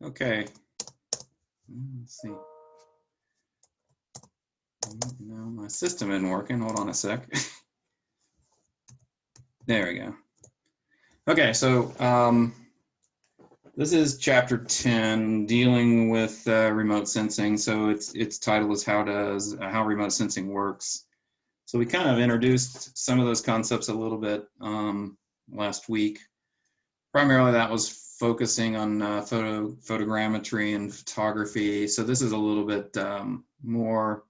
Okay, let's see. No, my system isn't working. Hold on a sec. There we go. Okay, so this is chapter 10, dealing with remote sensing. So its title is how remote sensing works. So we kind of introduced some of those concepts a little bit last week. Primarily that was focusing on photogrammetry and photography. So this is a little bit more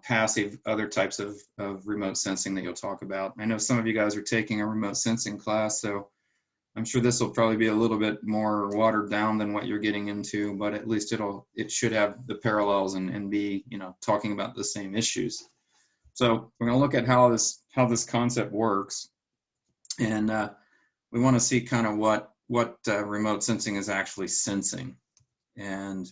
passive, other types of remote sensing that you'll talk about. I know some of you guys are taking a remote sensing class, so I'm sure this will probably be a little bit more watered down than what you're getting into, but at least it should have the parallels and be, you know, talking about the same issues. So we're going to look at how this concept works, and we want to see kind of what remote sensing is actually sensing, and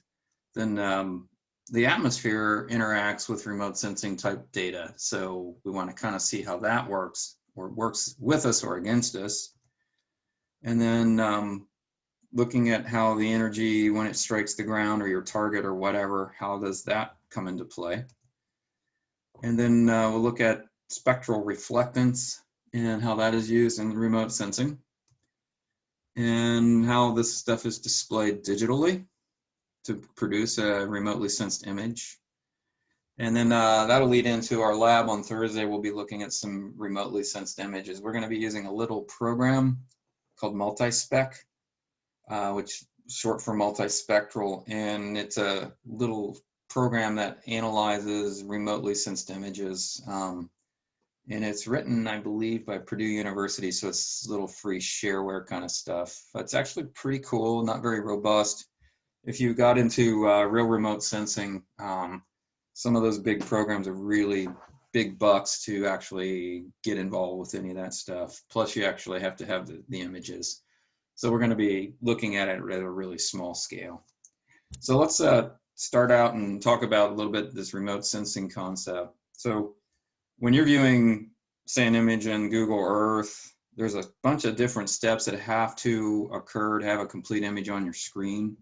then the atmosphere interacts with remote sensing type data. So we want to kind of see how that works, or works with us or against us. And then looking at how the energy, when it strikes the ground or your target or whatever, how does that come into play? And then we'll look at spectral reflectance and how that is used in remote sensing, and how this stuff is displayed digitally to produce a remotely sensed image. And then that'll lead into our lab on Thursday. We'll be looking at some remotely sensed images. We're going to be using a little program called multispec, which is short for multispectral, and it's a little program that analyzes remotely sensed images. And it's written, I believe, by Purdue University, so it's a little free shareware kind of stuff. It's actually pretty cool, not very robust. If you got into real remote sensing, some of those big programs are really big bucks to actually get involved with any of that stuff. Plus, you actually have to have the images. So we're going to be looking at it at a really small scale. So let's start out and talk about a little bit this remote sensing concept. So when you're viewing, say, an image in Google Earth, there's a bunch of different steps that have to occur to have a complete image on your screen.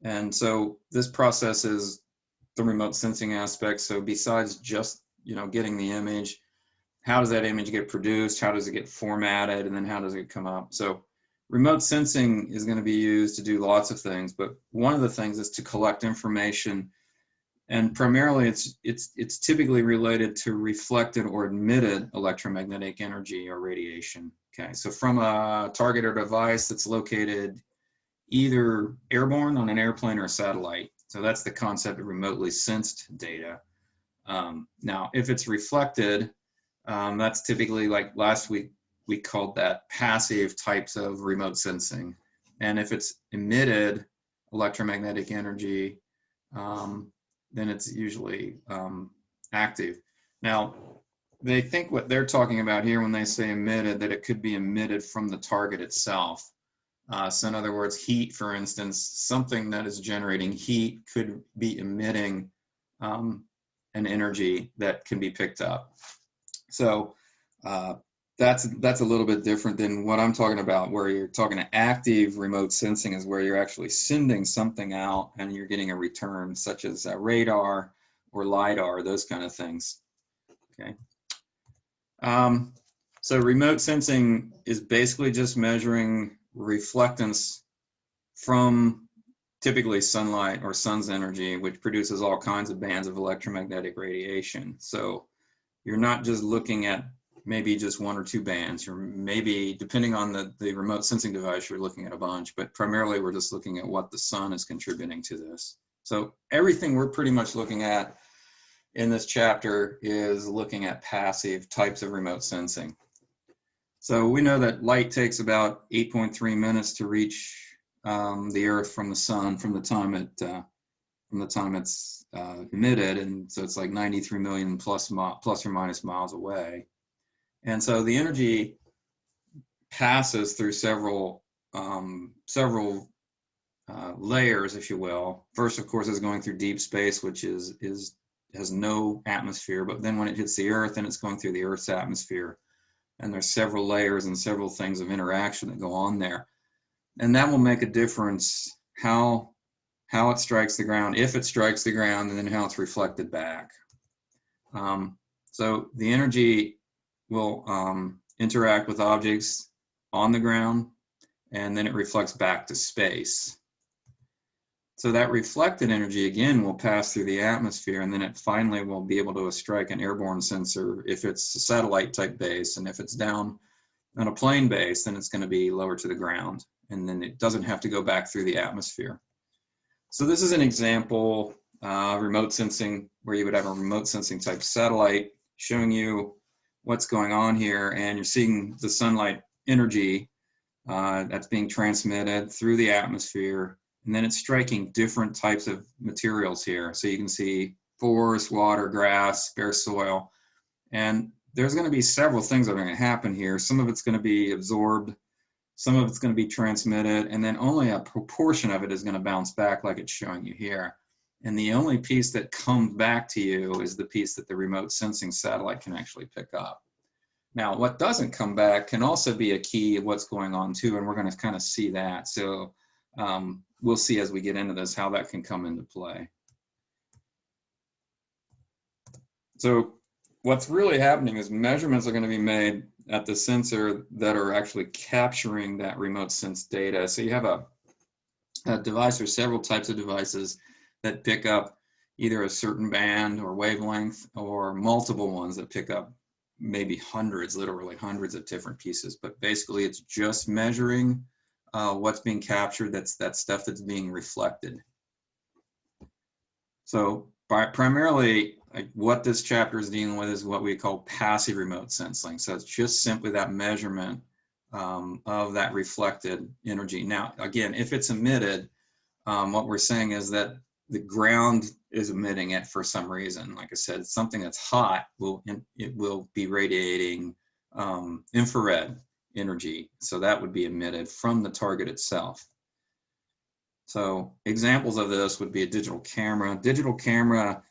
And so this process is the remote sensing aspect. So besides just, you know, getting the image, how does that image get produced? How does it get formatted? And then how does it come up? So remote sensing is going to be used to do lots of things, but one of the things is to collect information. And primarily it's typically related to reflected or emitted electromagnetic energy or radiation. Okay, so from a target or device that's located either airborne on an airplane or a satellite. So that's the concept of remotely sensed data. Now, if it's reflected, that's typically, like last week, we called that passive types of remote sensing. And if it's emitted electromagnetic energy, then it's usually active. Now, they think what they're talking about here when they say emitted, that it could be emitted from the target itself. So in other words, heat, for instance, something that is generating heat could be emitting an energy that can be picked up. So that's a little bit different than what I'm talking about, where you're talking to active remote sensing is where you're actually sending something out and you're getting a return, such as radar or LiDAR, those kind of things. Okay. So remote sensing is basically just measuring reflectance from typically sunlight or sun's energy, which produces all kinds of bands of electromagnetic radiation. So you're not just looking at maybe just one or two bands, or maybe, depending on the remote sensing device, you're looking at a bunch, but primarily we're just looking at what the sun is contributing to this. So everything we're pretty much looking at in this chapter is looking at passive types of remote sensing. So we know that light takes about 8.3 minutes to reach the Earth from the sun from the time it's emitted, and so it's like 93 million plus or minus miles away. And so the energy passes through several layers, if you will. First, of course, is going through deep space, which has no atmosphere. But then when it hits the Earth, then it's going through the Earth's atmosphere. And there's several layers and several things of interaction that go on there. And that will make a difference how it strikes the ground, if it strikes the ground, and then how it's reflected back. So the energy will interact with objects on the ground, and then it reflects back to space. So that reflected energy, again, will pass through the atmosphere, and then it finally will be able to strike an airborne sensor if it's a satellite type base, and if it's down on a plane base, then it's going to be lower to the ground, and then it doesn't have to go back through the atmosphere. So this is an example, remote sensing, where you would have a remote sensing type satellite showing you what's going on here, and you're seeing the sunlight energy that's being transmitted through the atmosphere, and then it's striking different types of materials here. So you can see forest, water, grass, bare soil, and there's going to be several things that are going to happen here. Some of it's going to be absorbed, some of it's going to be transmitted, and then only a proportion of it is going to bounce back like it's showing you here. And the only piece that comes back to you is the piece that the remote sensing satellite can actually pick up. Now, what doesn't come back can also be a key of what's going on too, and we're going to kind of see that. So we'll see as we get into this how that can come into play. So what's really happening is measurements are going to be made at the sensor that are actually capturing that remote sense data. So you have a device or several types of devices that pick up either a certain band or wavelength, or multiple ones that pick up maybe hundreds, literally hundreds of different pieces. But basically it's just measuring what's being captured, that's that stuff that's being reflected. So primarily what this chapter is dealing with is what we call passive remote sensing. So it's just simply that measurement of that reflected energy. Now, again, if it's emitted, what we're saying is that the ground is emitting it for some reason. Like I said, something that's hot it will be radiating infrared energy. So that would be emitted from the target itself. So examples of this would be a digital camera. Digital camera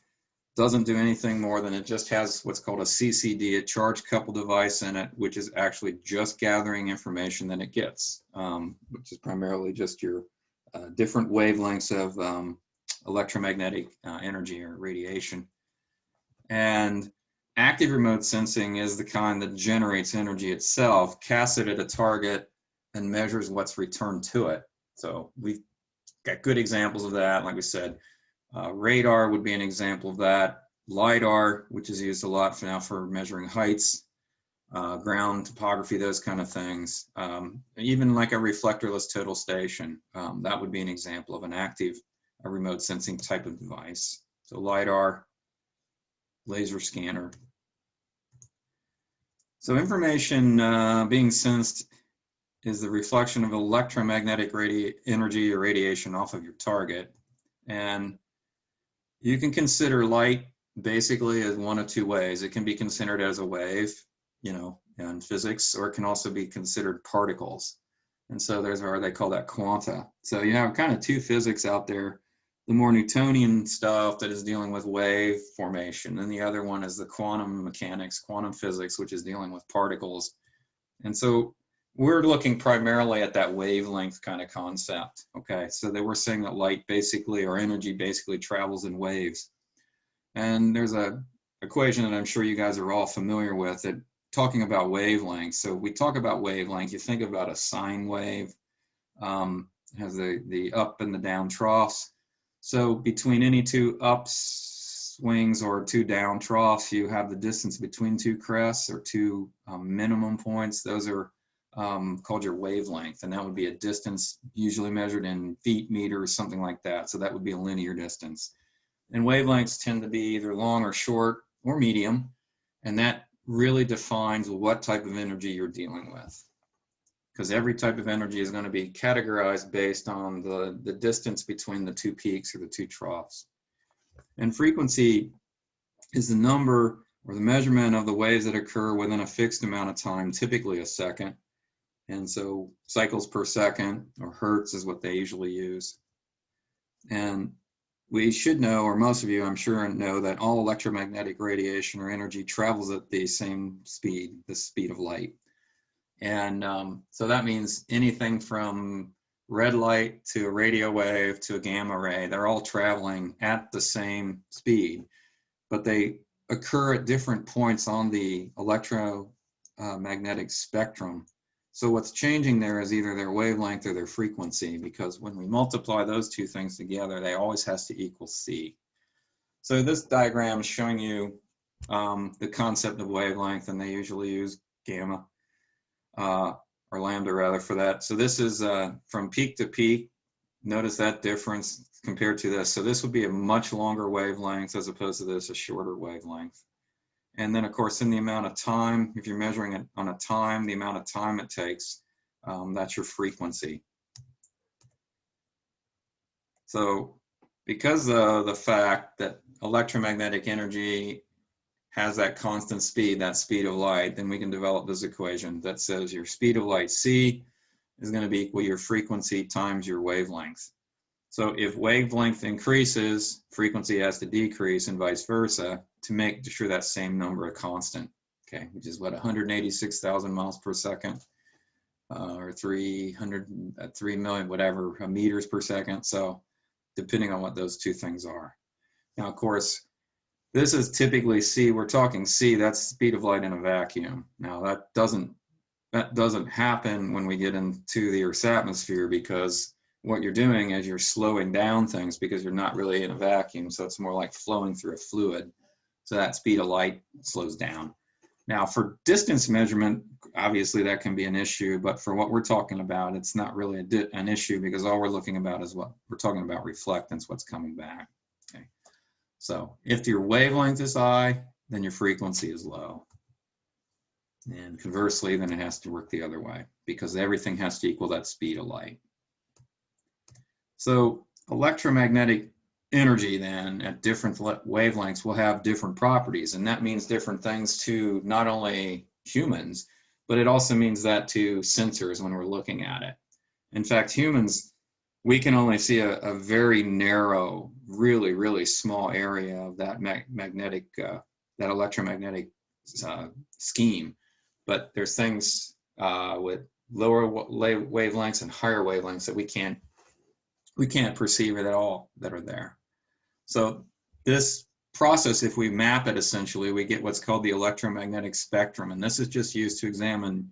doesn't do anything more than it just has what's called a CCD, a charge coupled device in it, which is actually just gathering information that it gets, which is primarily just your different wavelengths of electromagnetic energy or radiation. And active remote sensing is the kind that generates energy itself, casts it at a target, and measures what's returned to it. So we've got good examples of that. Like we said, radar would be an example of that. LiDAR, which is used a lot now for measuring heights, ground topography, those kind of things. Even like a reflectorless total station, that would be an example of an active remote sensing type of device. So LiDAR, laser scanner. So information being sensed is the reflection of electromagnetic energy or radiation off of your target. And you can consider light basically as one of two ways. It can be considered as a wave, you know, in physics, or it can also be considered particles. And so there's where they call that quanta. So you have kind of two physics out there. The more Newtonian stuff that is dealing with wave formation, and the other one is the quantum mechanics, quantum physics, which is dealing with particles. And so we're looking primarily at that wavelength kind of concept. Okay, so they were saying that light basically, or energy basically, travels in waves. And there's a equation that I'm sure you guys are all familiar with, that talking about wavelength. So we talk about wavelength, you think about a sine wave, has the up and the down troughs. So between any two upswings or two down troughs, you have the distance between two crests, or two minimum points. Those are called your wavelength, and that would be a distance usually measured in feet, meters, something like that. So that would be a linear distance. And wavelengths tend to be either long or short or medium, and that really defines what type of energy you're dealing with, because every type of energy is going to be categorized based on the distance between the two peaks or the two troughs. And frequency is the number or the measurement of the waves that occur within a fixed amount of time, typically a second. And so cycles per second, or hertz, is what they usually use. And we should know, or most of you I'm sure know, that all electromagnetic radiation or energy travels at the same speed, the speed of light. And so that means anything from red light to a radio wave to a gamma ray, they're all traveling at the same speed, but they occur at different points on the electromagnetic spectrum. So what's changing there is either their wavelength or their frequency, because when we multiply those two things together, they always has to equal C. So this diagram is showing you the concept of wavelength, and they usually use gamma, or lambda rather, for that. So this is from peak to peak. Notice that difference compared to this. So this would be a much longer wavelength as opposed to this, a shorter wavelength. And then of course, in the amount of time, if you're measuring it on a time, the amount of time it takes, that's your frequency. So because of the fact that electromagnetic energy has that constant speed, that speed of light, then we can develop this equation that says your speed of light, C, is going to be equal to your frequency times your wavelength. So if wavelength increases, frequency has to decrease, and vice versa, to make sure that same number a constant, okay, which is what, 186,000 miles per second, or 3 million, whatever, meters per second. So depending on what those two things are. Now, of course, this is typically C. We're talking C, that's speed of light in a vacuum. Now that doesn't happen when we get into the Earth's atmosphere, because what you're doing is you're slowing down things because you're not really in a vacuum. So it's more like flowing through a fluid. So that speed of light slows down. Now for distance measurement, obviously that can be an issue, but for what we're talking about, it's not really an issue, because all we're looking about is what we're talking about, reflectance, what's coming back. Okay. So if your wavelength is high, then your frequency is low. And conversely, then it has to work the other way, because everything has to equal that speed of light. So electromagnetic energy then at different wavelengths will have different properties, and that means different things to not only humans, but it also means that to sensors when we're looking at it. In fact, humans, we can only see a very narrow, really, really small area of that that electromagnetic scheme. But there's things with lower wavelengths and higher wavelengths that we can't perceive it at all that are there. So this process, if we map it, essentially, we get what's called the electromagnetic spectrum. And this is just used to examine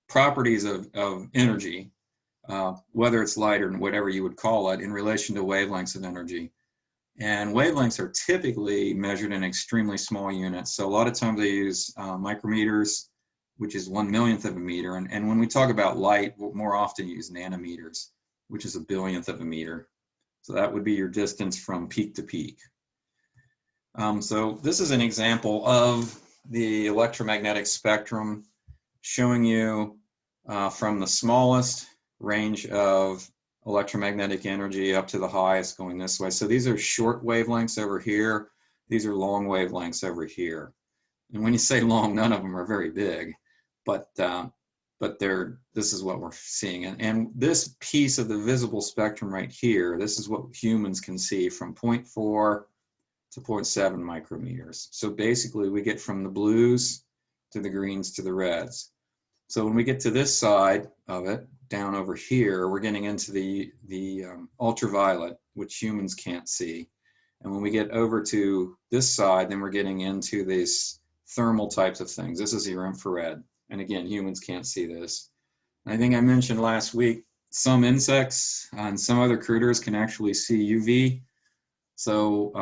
properties of energy, whether it's light or whatever you would call it, in relation to wavelengths of energy. And wavelengths are typically measured in extremely small units. So a lot of times they use micrometers, which is 1/millionth of a meter. And when we talk about light, we'll more often use nanometers, which is 1/billionth of a meter. So that would be your distance from peak to peak. So this is an example of the electromagnetic spectrum, showing you from the smallest range of electromagnetic energy up to the highest going this way. So these are short wavelengths over here. These are long wavelengths over here. And when you say long, none of them are very big, but this is what we're seeing. And this piece of the visible spectrum right here, this is what humans can see from 0.4 to 0.7 micrometers. So basically we get from the blues to the greens to the reds. So when we get to this side of it, down over here, we're getting into the ultraviolet, which humans can't see. And when we get over to this side, then we're getting into these thermal types of things. This is your infrared. And again, humans can't see this. I think I mentioned last week, some insects and some other critters can actually see UV. So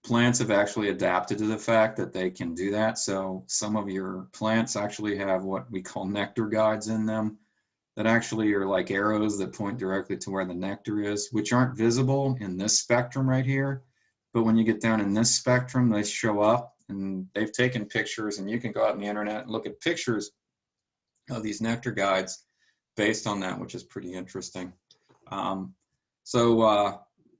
plants have actually adapted to the fact that they can do that. So some of your plants actually have what we call nectar guides in them that actually are like arrows that point directly to where the nectar is, which aren't visible in this spectrum right here. But when you get down in this spectrum, they show up, and they've taken pictures, and you can go out on the internet and look at pictures of these nectar guides based on that, which is pretty interesting.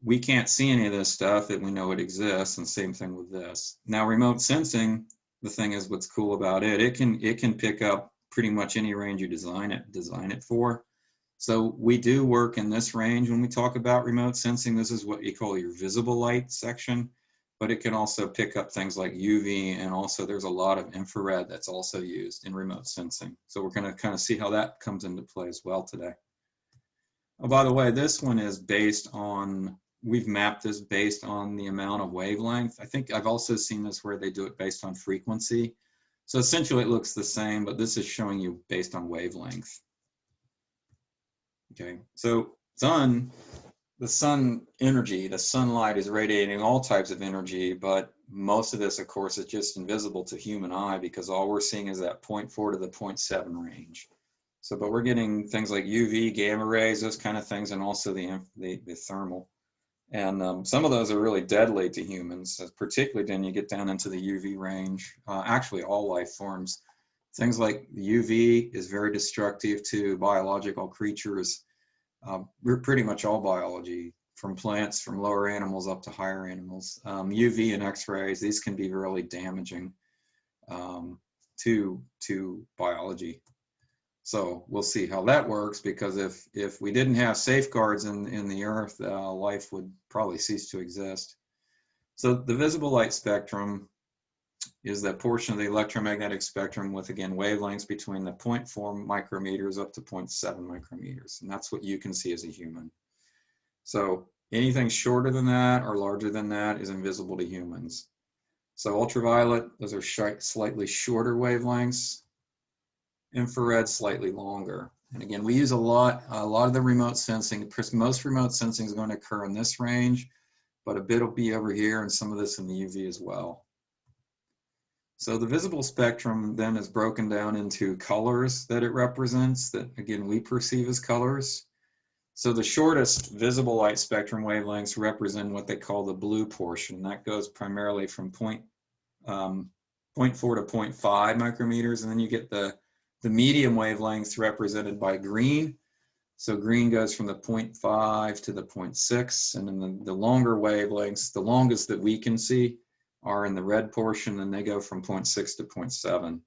We can't see any of this stuff, and we know it exists, and same thing with this. Now, remote sensing, the thing is, what's cool about it, it can pick up pretty much any range you design it for. So we do work in this range when we talk about remote sensing. This is what you call your visible light section, but it can also pick up things like UV, and also there's a lot of infrared that's also used in remote sensing. So we're going to kind of see how that comes into play as well today. Oh, by the way, this one is based on, we've mapped this based on the amount of wavelength. I think I've also seen this where they do it based on frequency. So essentially it looks the same, but this is showing you based on wavelength. Okay, so the sun energy, the sunlight is radiating all types of energy, but most of this, of course, is just invisible to human eye because all we're seeing is that 0.4 to the 0.7 range. So, but we're getting things like UV, gamma rays, those kind of things, and also the thermal. And some of those are really deadly to humans, particularly when you get down into the UV range. Actually, all life forms. Things like UV is very destructive to biological creatures. We're pretty much all biology, from plants, from lower animals up to higher animals. UV and X-rays, these can be really damaging to biology. So we'll see how that works, because if we didn't have safeguards in the earth, life would probably cease to exist. So the visible light spectrum is that portion of the electromagnetic spectrum with, again, wavelengths between the 0.4 micrometers up to 0.7 micrometers. And that's what you can see as a human. So anything shorter than that or larger than that is invisible to humans. So ultraviolet, those are slightly shorter wavelengths. Infrared, slightly longer. And again, we use a lot of the remote sensing. Most remote sensing is going to occur in this range, but a bit will be over here and some of this in the UV as well. So the visible spectrum then is broken down into colors that it represents, that again we perceive as colors. So the shortest visible light spectrum wavelengths represent what they call the blue portion. That goes primarily from 0.4 to 0.5 micrometers, and then you get the medium wavelengths represented by green. So green goes from the 0.5 to the 0.6, and then the longer wavelengths, the longest that we can see, are in the red portion, and they go from 0.6 to 0.7.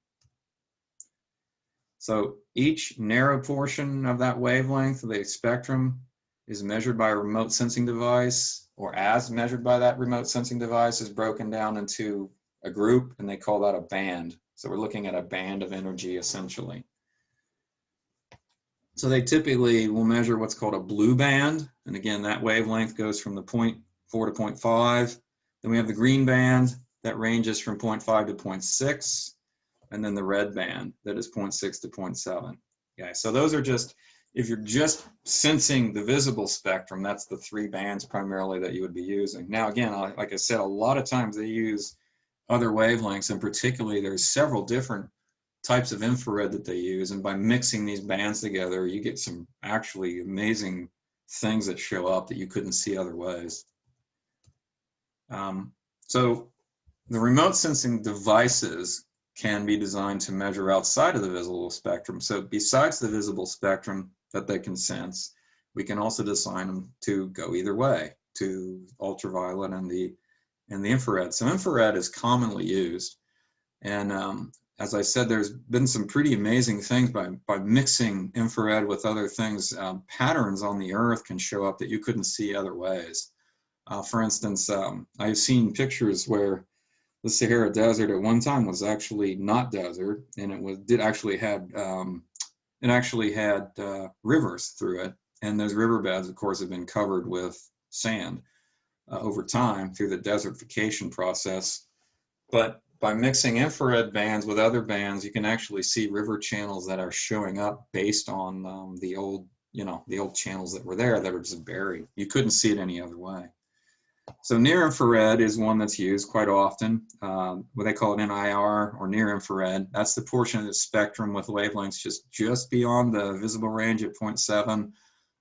So each narrow portion of that wavelength of the spectrum is measured by a remote sensing device, or as measured by that remote sensing device is broken down into a group, and they call that a band. So we're looking at a band of energy essentially. So they typically will measure what's called a blue band. And again, that wavelength goes from the 0.4 to 0.5. Then we have the green band that ranges from 0.5 to 0.6. And then the red band that is 0.6 to 0.7. Okay, so those are just, if you're just sensing the visible spectrum, that's the three bands primarily that you would be using. Now, again, like I said, a lot of times they use other wavelengths, and particularly there's several different types of infrared that they use, and by mixing these bands together, you get some actually amazing things that show up that you couldn't see other ways. So the remote sensing devices can be designed to measure outside of the visible spectrum. So besides the visible spectrum that they can sense, we can also design them to go either way, to ultraviolet and the infrared. So infrared is commonly used, and as I said, there's been some pretty amazing things by mixing infrared with other things. Patterns on the Earth can show up that you couldn't see other ways. For instance, I've seen pictures where the Sahara Desert at one time was actually not desert, and it actually had rivers through it, and those riverbeds, of course, have been covered with sand over time through the desertification process. But by mixing infrared bands with other bands, you can actually see river channels that are showing up based on the old channels that were there that are just buried. You couldn't see it any other way. So near infrared is one that's used quite often. What they call it NIR, or near infrared. That's the portion of the spectrum with wavelengths just beyond the visible range at 0.7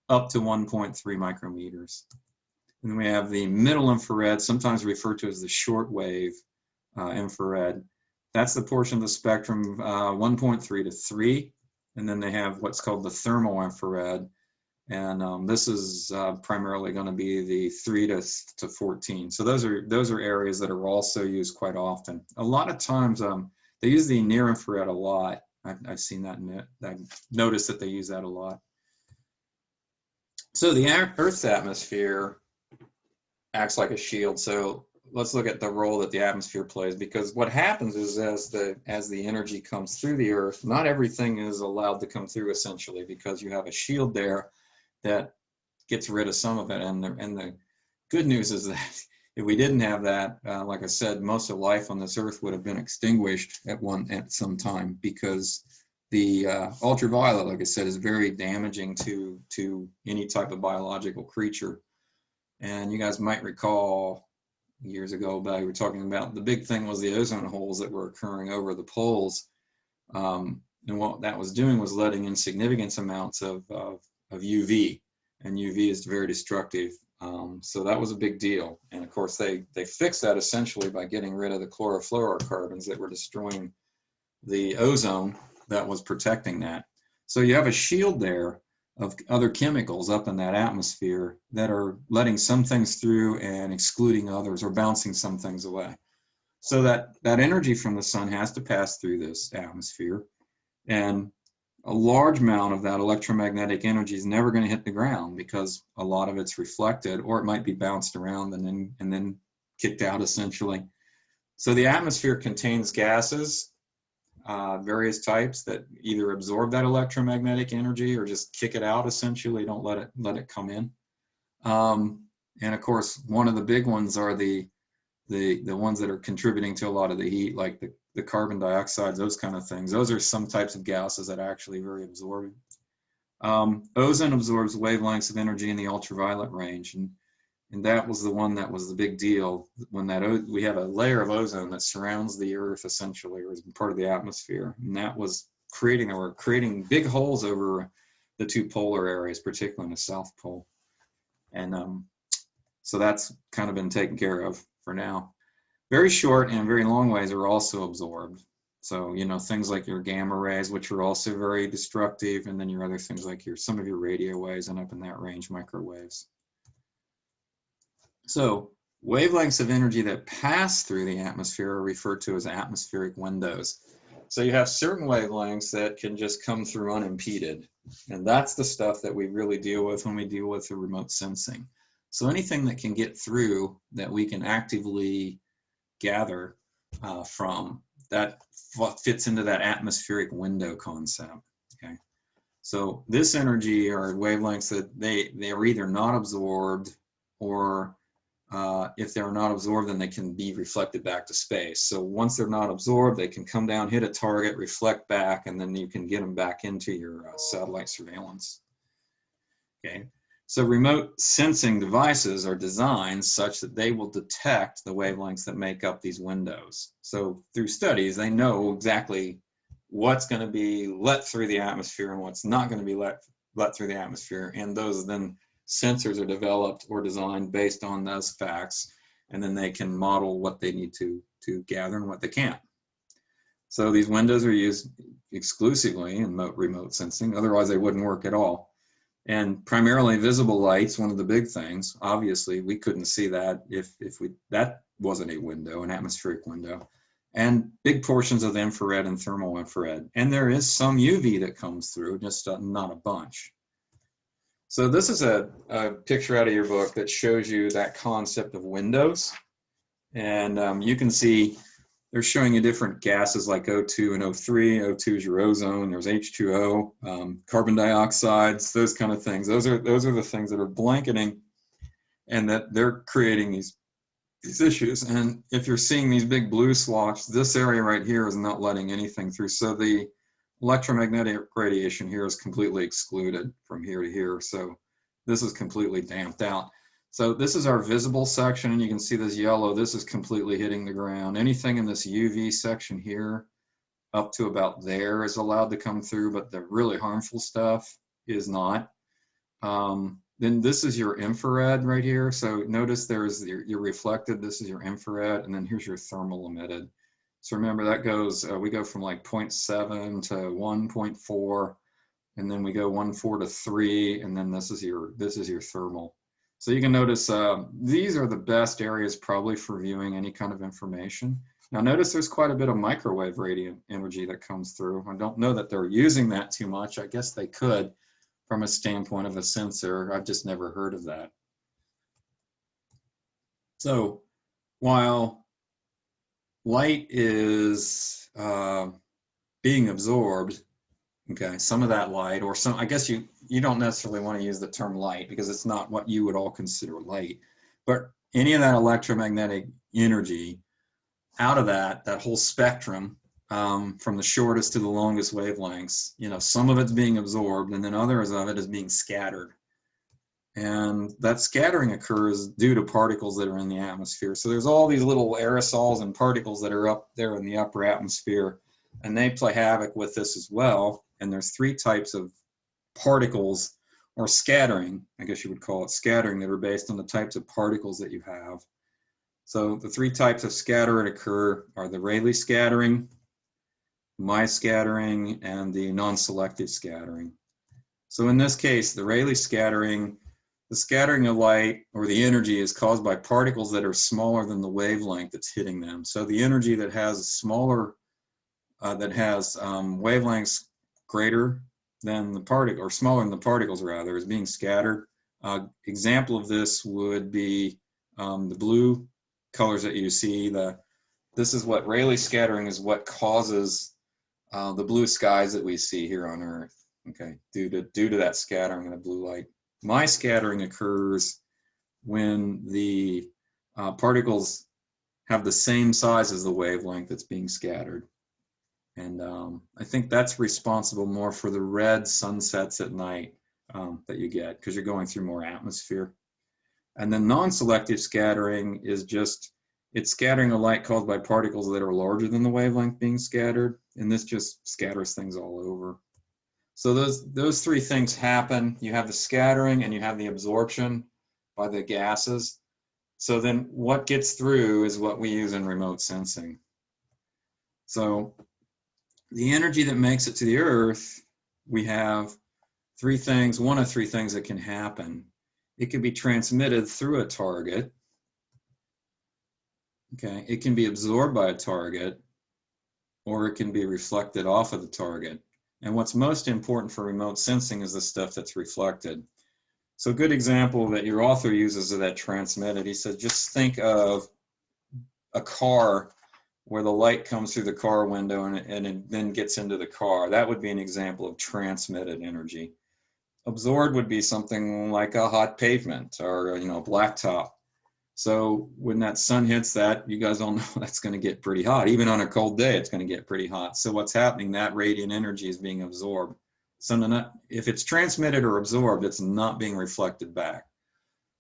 up to 1.3 micrometers. And then we have the middle infrared, sometimes referred to as the shortwave infrared. That's the portion of the spectrum 1.3 to 3. And then they have what's called the thermal infrared. And this is primarily going to be the 3 to 14. So those are areas that are also used quite often. A lot of times they use the near infrared a lot. I've seen that I've noticed that they use that a lot. So the Earth's atmosphere acts like a shield. So let's look at the role that the atmosphere plays, because what happens is as the energy comes through the Earth, not everything is allowed to come through essentially, because you have a shield there that gets rid of some of it. And the good news is that if we didn't have that, like I said, most of life on this earth would have been extinguished at some time, because the ultraviolet, like I said, is very damaging to any type of biological creature. And you guys might recall years ago, we were talking about the big thing was the ozone holes that were occurring over the poles. And what that was doing was letting in significant amounts of UV, and UV is very destructive. So that was a big deal. And of course, they fixed that essentially by getting rid of the chlorofluorocarbons that were destroying the ozone that was protecting that. So you have a shield there of other chemicals up in that atmosphere that are letting some things through and excluding others, or bouncing some things away. So that energy from the sun has to pass through this atmosphere, and a large amount of that electromagnetic energy is never going to hit the ground, because a lot of it's reflected, or it might be bounced around and then kicked out essentially. So the atmosphere contains gases, various types, that either absorb that electromagnetic energy or just kick it out essentially, don't let it come in. And of course, one of the big ones are the ones that are contributing to a lot of the heat, like the carbon dioxides, those kind of things. Those are some types of gases that are actually very absorbent. Ozone absorbs wavelengths of energy in the ultraviolet range, and that was the one that was the big deal. When we have a layer of ozone that surrounds the Earth essentially, or is part of the atmosphere, and that was creating big holes over the two polar areas, particularly in the South Pole. And so that's kind of been taken care of for now. Very short and very long waves are also absorbed. So, things like your gamma rays, which are also very destructive, and then your other things like some of your radio waves, and up in that range, microwaves. So wavelengths of energy that pass through the atmosphere are referred to as atmospheric windows. So you have certain wavelengths that can just come through unimpeded, and that's the stuff that we really deal with when we deal with the remote sensing. So anything that can get through that we can actively gather from, that fits into that atmospheric window concept. Okay, so this energy are wavelengths that they are either not absorbed, or if they're not absorbed, then they can be reflected back to space. So once they're not absorbed, they can come down, hit a target, reflect back, and then you can get them back into your satellite surveillance. Okay. So remote sensing devices are designed such that they will detect the wavelengths that make up these windows. So through studies, they know exactly what's going to be let through the atmosphere and what's not going to be let through the atmosphere. And those then sensors are developed or designed based on those facts, and then they can model what they need to gather and what they can't. So these windows are used exclusively in remote sensing, otherwise they wouldn't work at all. And primarily visible light's one of the big things. Obviously, we couldn't see that if that wasn't a window, an atmospheric window. And big portions of the infrared and thermal infrared. And there is some UV that comes through, just not a bunch. So this is a picture out of your book that shows you that concept of windows. And you can see they're showing you different gases like O2 and O3. O2 is your ozone. There's H2O, carbon dioxides, those kind of things. Those are the things that are blanketing, and that they're creating these issues. And if you're seeing these big blue swatches, this area right here is not letting anything through. So the electromagnetic radiation here is completely excluded from here to here. So this is completely damped out. So this is our visible section, and you can see this yellow. This is completely hitting the ground. Anything in this UV section here up to about there is allowed to come through, but the really harmful stuff is not. Then this is your infrared right here. So notice there's your reflected, this is your infrared, and then here's your thermal emitted. So remember that goes, we go from like 0.7 to 1.4, and then we go 1.4 to 3, and then this is your thermal. So you can notice these are the best areas probably for viewing any kind of information. Now notice there's quite a bit of microwave radiant energy that comes through. I don't know that they're using that too much. I guess they could from a standpoint of a sensor. I've just never heard of that. So while light is being absorbed, Okay, some of that light, or some, I guess you don't necessarily want to use the term light because it's not what you would all consider light, but any of that electromagnetic energy out of that whole spectrum, from the shortest to the longest wavelengths, you know, some of it's being absorbed and then others of it is being scattered. And that scattering occurs due to particles that are in the atmosphere. So there's all these little aerosols and particles that are up there in the upper atmosphere, and they play havoc with this as well. And there's three types of particles, or scattering, I guess you would call it scattering, that are based on the types of particles that you have. So the three types of scatter that occur are the Rayleigh scattering, my scattering, and the non-selective scattering. So in this case, the Rayleigh scattering, the scattering of light, or the energy, is caused by particles that are smaller than the wavelength that's hitting them. So the energy that has smaller, wavelengths greater than the particle, or smaller than the particles rather, is being scattered. Example of this would be the blue colors that you see. This is what Rayleigh scattering is, what causes the blue skies that we see here on Earth. Okay, due to that scattering of the blue light. My scattering occurs when the particles have the same size as the wavelength that's being scattered. And I think that's responsible more for the red sunsets at night that you get, because you're going through more atmosphere. And then non-selective scattering is just, it's scattering of light caused by particles that are larger than the wavelength being scattered, and this just scatters things all over. So those three things happen. You have the scattering and you have the absorption by the gases. So then what gets through is what we use in remote sensing. So the energy that makes it to the Earth, we have three things, one of three things that can happen. It can be transmitted through a target. Okay, it can be absorbed by a target, or it can be reflected off of the target. And what's most important for remote sensing is the stuff that's reflected. So a good example that your author uses of that transmitted, he said, just think of a car where the light comes through the car window and it then gets into the car. That would be an example of transmitted energy. Absorbed would be something like a hot pavement, or a blacktop. So when that sun hits that, you guys all know that's going to get pretty hot. Even on a cold day, it's going to get pretty hot. So what's happening, that radiant energy is being absorbed. So if it's transmitted or absorbed, it's not being reflected back.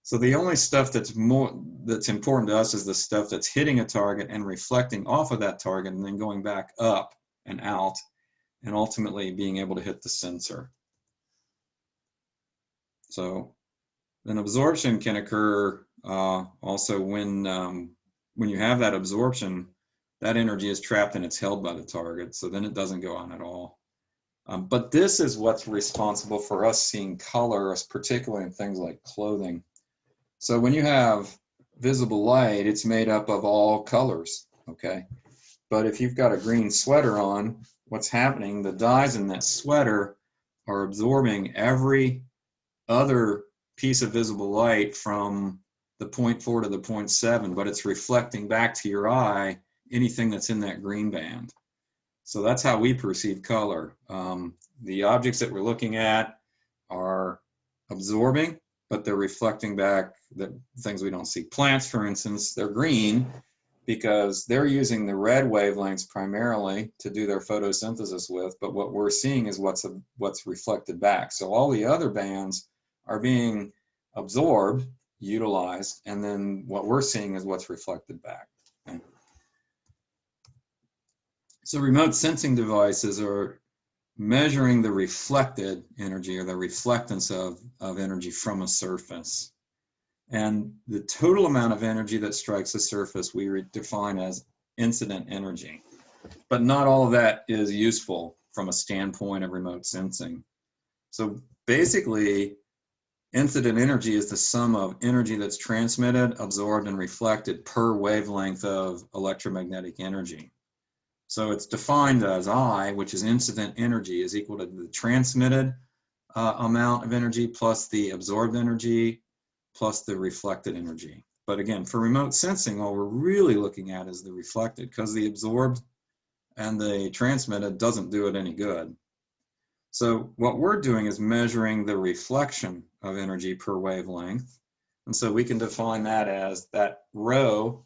So the only stuff that's important to us is the stuff that's hitting a target and reflecting off of that target and then going back up and out and ultimately being able to hit the sensor. So then absorption can occur also when you have that absorption, that energy is trapped and it's held by the target, so then it doesn't go on at all. But this is what's responsible for us seeing color, particularly in things like clothing. So when you have visible light, it's made up of all colors, okay? But if you've got a green sweater on, what's happening, the dyes in that sweater are absorbing every other piece of visible light from the 0.4 to the 0.7, but it's reflecting back to your eye anything that's in that green band. So that's how we perceive color. The objects that we're looking at are absorbing, but they're reflecting back the things we don't see. Plants, for instance, they're green because they're using the red wavelengths primarily to do their photosynthesis with, but what we're seeing is what's reflected back. So all the other bands are being absorbed, utilized, and then what we're seeing is what's reflected back. Okay? So remote sensing devices are measuring the reflected energy, or the reflectance of energy from a surface. And the total amount of energy that strikes the surface we define as incident energy. But not all of that is useful from a standpoint of remote sensing. So basically, incident energy is the sum of energy that's transmitted, absorbed, and reflected per wavelength of electromagnetic energy. So it's defined as I, which is incident energy, is equal to the transmitted amount of energy plus the absorbed energy plus the reflected energy. But again, for remote sensing, all we're really looking at is the reflected, because the absorbed and the transmitted doesn't do it any good. So what we're doing is measuring the reflection of energy per wavelength. And so we can define that as that rho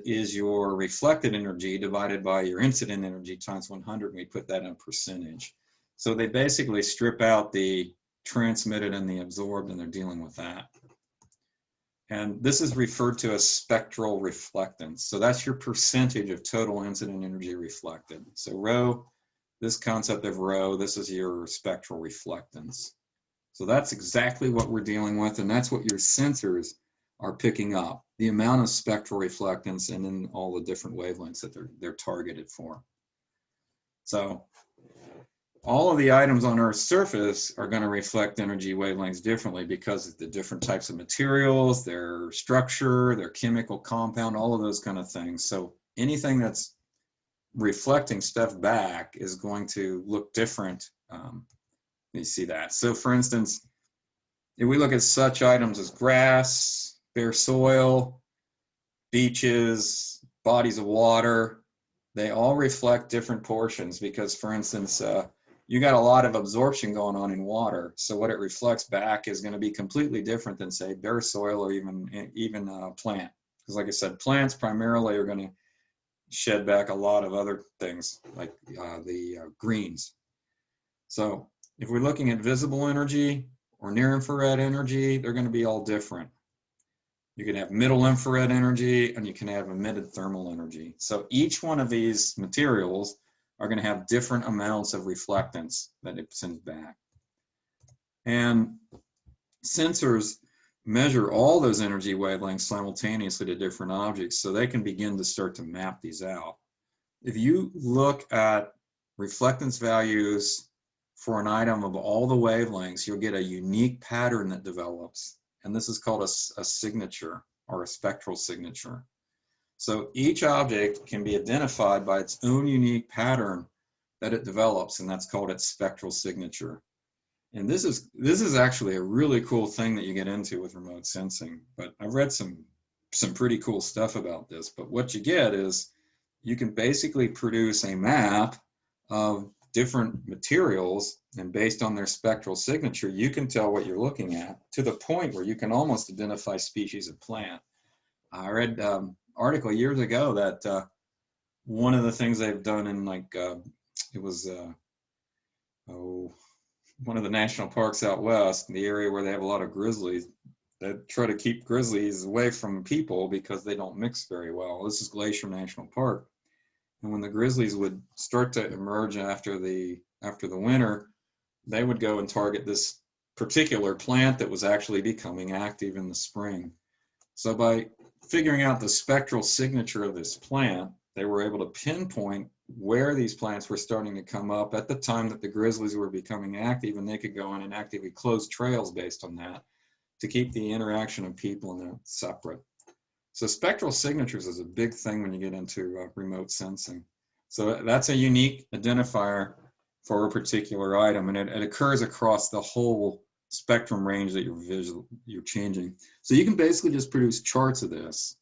is your reflected energy divided by your incident energy times 100, and we put that in percentage. So they basically strip out the transmitted and the absorbed, and they're dealing with that. And this is referred to as spectral reflectance. So that's your percentage of total incident energy reflected. So rho, this concept of rho, this is your spectral reflectance. So that's exactly what we're dealing with, and that's what your sensors are picking up, the amount of spectral reflectance and then all the different wavelengths that they're targeted for. So all of the items on Earth's surface are going to reflect energy wavelengths differently because of the different types of materials, their structure, their chemical compound, all of those kind of things. So anything that's reflecting stuff back is going to look different. You see that. So for instance, if we look at such items as grass, bare soil, beaches, bodies of water, they all reflect different portions because, for instance, you got a lot of absorption going on in water. So what it reflects back is going to be completely different than, say, bare soil or even plant. Because like I said, plants primarily are going to shed back a lot of other things like the greens. So if we're looking at visible energy or near infrared energy, they're going to be all different. You can have middle infrared energy and you can have emitted thermal energy. So each one of these materials are going to have different amounts of reflectance that it sends back. And sensors measure all those energy wavelengths simultaneously to different objects so they can begin to start to map these out. If you look at reflectance values for an item of all the wavelengths, you'll get a unique pattern that develops. And this is called a signature or a spectral signature. So each object can be identified by its own unique pattern that it develops, and that's called its spectral signature. And this is actually a really cool thing that you get into with remote sensing. But I've read some pretty cool stuff about this. But what you get is you can basically produce a map of different materials, and based on their spectral signature, you can tell what you're looking at to the point where you can almost identify species of plant. I read an article years ago that one of the things they've done in it was one of the national parks out west, in the area where they have a lot of grizzlies, they try to keep grizzlies away from people because they don't mix very well. This is Glacier National Park. And when the grizzlies would start to emerge after the winter, they would go and target this particular plant that was actually becoming active in the spring. So by figuring out the spectral signature of this plant, they were able to pinpoint where these plants were starting to come up at the time that the grizzlies were becoming active, and they could go in and actively close trails based on that to keep the interaction of people and them separate. So spectral signatures is a big thing when you get into remote sensing. So that's a unique identifier for a particular item, and it occurs across the whole spectrum range that you're changing. So you can basically just produce charts of this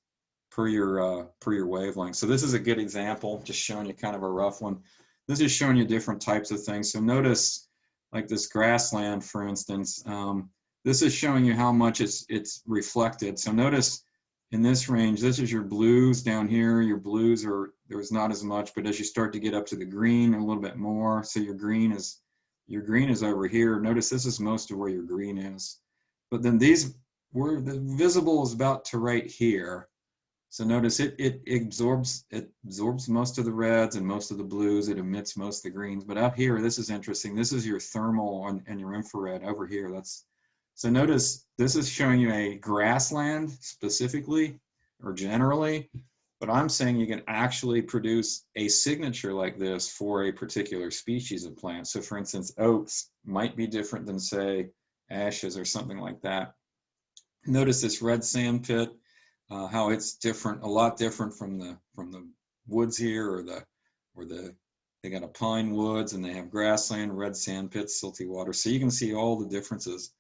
per your wavelength. So this is a good example, just showing you kind of a rough one. This is showing you different types of things. So notice, like this grassland, for instance, this is showing you how much it's reflected. So notice in this range, this is your blues down here. Your blues there's not as much, but as you start to get up to the green, a little bit more. So your green is over here. Notice this is most of where your green is. But then where the visible is about to right here. So notice it absorbs most of the reds and most of the blues. It emits most of the greens. But up here, this is interesting. This is your thermal and your infrared over here. So notice this is showing you a grassland specifically or generally, but I'm saying you can actually produce a signature like this for a particular species of plant. So for instance, oaks might be different than, say, ashes or something like that. Notice this red sand pit, how it's different, a lot different from the woods here, or they got a pine woods and they have grassland, red sand pits, silty water. So you can see all the differences.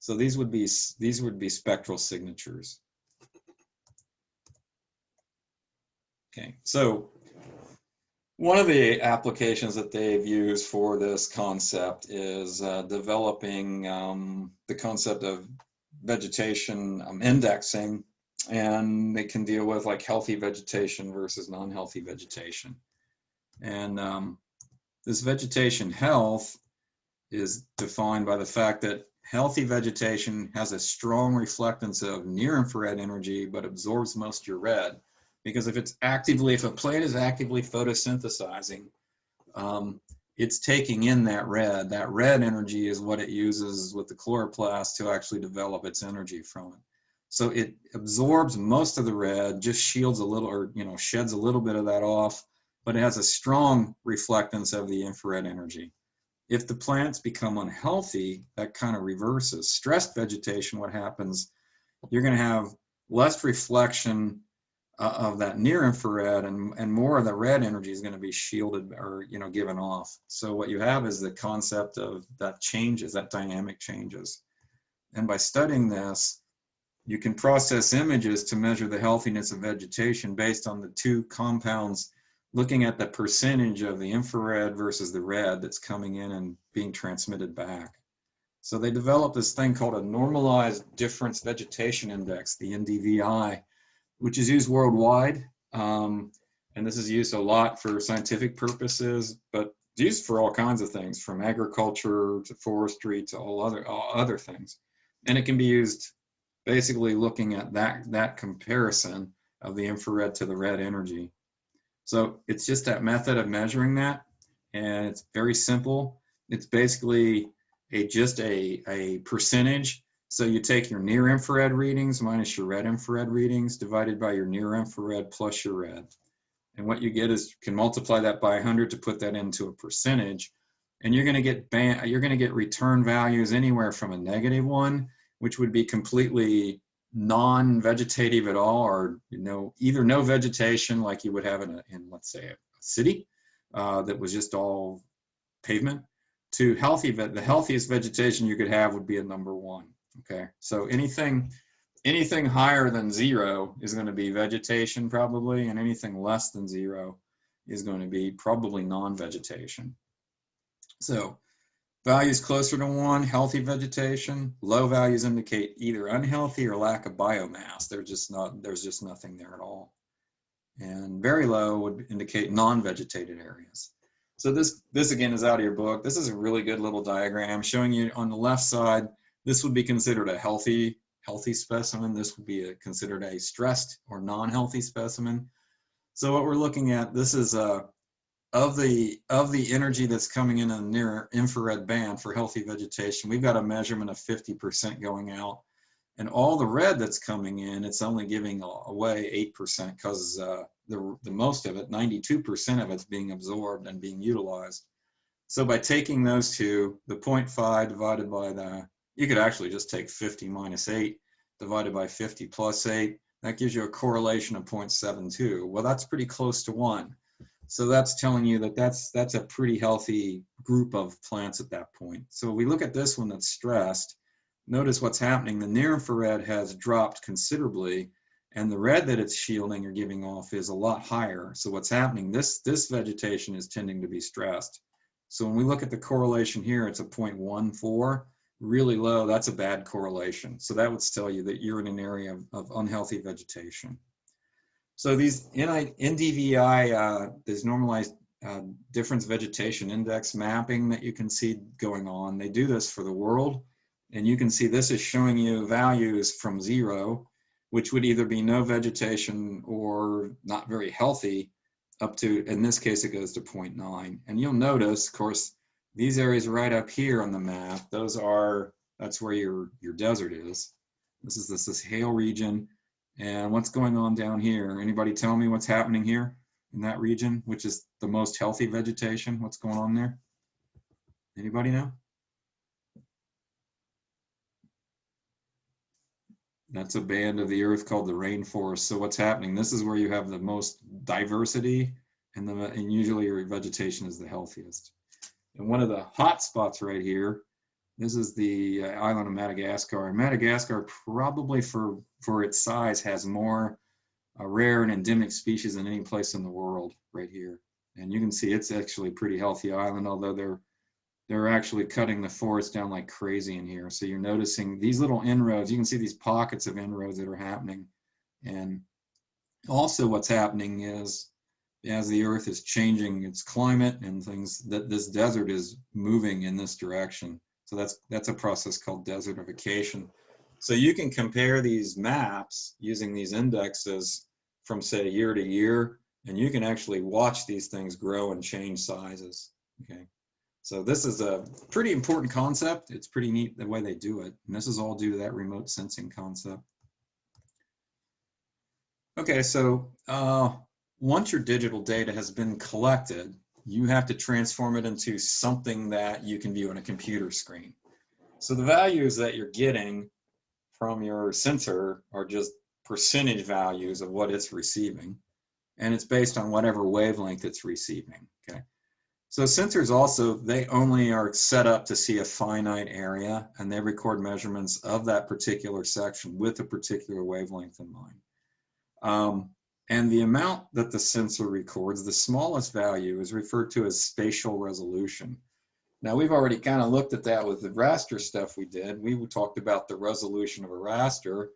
So these would be spectral signatures. Okay, so One of the applications that they've used for this concept is developing the concept of vegetation indexing, and they can deal with like healthy vegetation versus non-healthy vegetation. And this vegetation health is defined by the fact that healthy vegetation has a strong reflectance of near-infrared energy, but absorbs most of your red. Because if a plant is actively photosynthesizing, it's taking in that red. That red energy is what it uses with the chloroplast to actually develop its energy from it. So it absorbs most of the red, just shields a little, or sheds a little bit of that off, but it has a strong reflectance of the infrared energy. If the plants become unhealthy, that kind of reverses. Stressed vegetation, what happens, you're going to have less reflection of that near infrared, and more of the red energy is going to be shielded or given off. So what you have is the concept of that changes, that dynamic changes. And by studying this, you can process images to measure the healthiness of vegetation based on the two compounds, looking at the percentage of the infrared versus the red that's coming in and being transmitted back. So they developed this thing called a normalized difference vegetation index, the NDVI, which is used worldwide. And this is used a lot for scientific purposes, but it's used for all kinds of things, from agriculture to forestry to all other things. And it can be used basically looking at that comparison of the infrared to the red energy. So it's just that method of measuring that, and it's very simple. It's basically just a percentage. So you take your near infrared readings minus your red infrared readings divided by your near infrared plus your red. And what you get is you can multiply that by 100 to put that into a percentage, and you're going to get return values anywhere from a -1, which would be completely non-vegetative at all, or either no vegetation like you would have in let's say a city that was just all pavement, to healthy. The healthiest vegetation you could have would be a #1. Okay, so anything higher than 0 is going to be vegetation probably, and anything less than 0 is going to be probably non-vegetation. So values closer to 1, healthy vegetation. Low values indicate either unhealthy or lack of biomass. There's just nothing there at all. And very low would indicate non-vegetated areas. So this again is out of your book. This is a really good little diagram showing you on the left side, this would be considered a healthy specimen. This would be considered a stressed or non-healthy specimen. So what we're looking at, this is of the energy that's coming in a near infrared band for healthy vegetation, we've got a measurement of 50% going out. And all the red that's coming in, it's only giving away 8% because the most of it, 92% of it's being absorbed and being utilized. So by taking those two, the 0.5 divided by you could actually just take 50 minus 8 divided by 50 plus 8. That gives you a correlation of 0.72. Well, that's pretty close to 1. So that's telling you that that's a pretty healthy group of plants at that point. So we look at this one that's stressed. Notice what's happening. The near infrared has dropped considerably, and the red that it's shielding or giving off is a lot higher. So what's happening, this vegetation is tending to be stressed. So when we look at the correlation here, it's a 0.14, really low. That's a bad correlation. So that would tell you that you're in an area of unhealthy vegetation. So these NDVI, this normalized difference vegetation index mapping that you can see going on, they do this for the world. And you can see this is showing you values from 0, which would either be no vegetation or not very healthy, up to, in this case, it goes to 0.9. And you'll notice, of course, these areas right up here on the map, that's where your desert is. This is the Sahel region. And what's going on down here? Anybody tell me what's happening here in that region, which is the most healthy vegetation? What's going on there? Anybody know? That's a band of the earth called the rainforest. So what's happening? This is where you have the most diversity, and usually your vegetation is the healthiest. And one of the hot spots right here, this is the island of Madagascar. And Madagascar probably for its size has more rare and endemic species than any place in the world right here. And you can see it's actually a pretty healthy island, although they're actually cutting the forest down like crazy in here. So you're noticing these little inroads. You can see these pockets of inroads that are happening. And also what's happening is as the earth is changing its climate and things, that this desert is moving in this direction. So that's a process called desertification. So you can compare these maps using these indexes from, say, year to year, and you can actually watch these things grow and change sizes. Okay, so this is a pretty important concept. It's pretty neat the way they do it, and this is all due to that remote sensing concept. Okay, so once your digital data has been collected, you have to transform it into something that you can view on a computer screen. So the values that you're getting from your sensor are just percentage values of what it's receiving, and it's based on whatever wavelength it's receiving. Okay, so sensors also, they only are set up to see a finite area, and they record measurements of that particular section with a particular wavelength in mind. And the amount that the sensor records, the smallest value, is referred to as spatial resolution. Now, we've already kind of looked at that with the raster stuff we did. We talked about the resolution of a raster.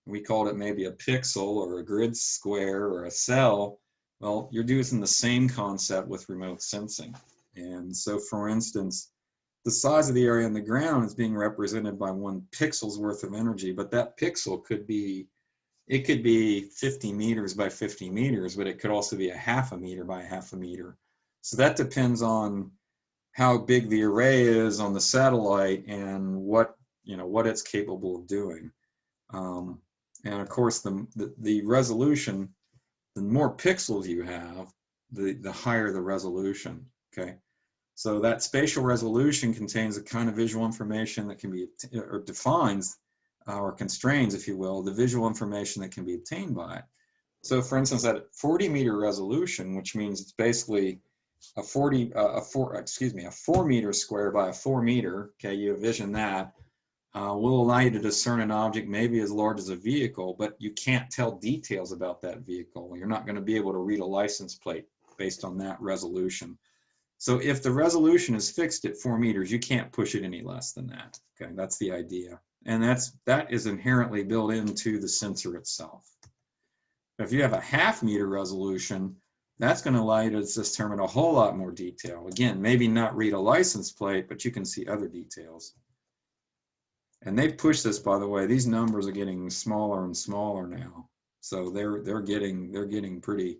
We called it maybe a pixel or a grid square or a cell. Well, you're using the same concept with remote sensing. And so, for instance, the size of the area on the ground is being represented by 1 pixel's worth of energy, but that pixel could be, it could be 50 meters by 50 meters, but it could also be a half a meter by half a meter. So that depends on how big the array is on the satellite and what it's capable of doing. And of course, the resolution, the more pixels you have, the higher the resolution. Okay, so that spatial resolution contains a kind of visual information that can be, or defines or constrains, if you will, the visual information that can be obtained by it. So for instance, at 40-meter resolution, which means it's basically a 4 meter square by a 4 meter, okay, you envision that, will allow you to discern an object maybe as large as a vehicle, but you can't tell details about that vehicle. You're not going to be able to read a license plate based on that resolution. So if the resolution is fixed at 4 meters, you can't push it any less than that. Okay, that's the idea. And that is inherently built into the sensor itself. If you have a half-meter resolution, that's going to allow you to determine a whole lot more detail. Again, maybe not read a license plate, but you can see other details. And they've pushed this, by the way. These numbers are getting smaller and smaller now. So they're getting pretty.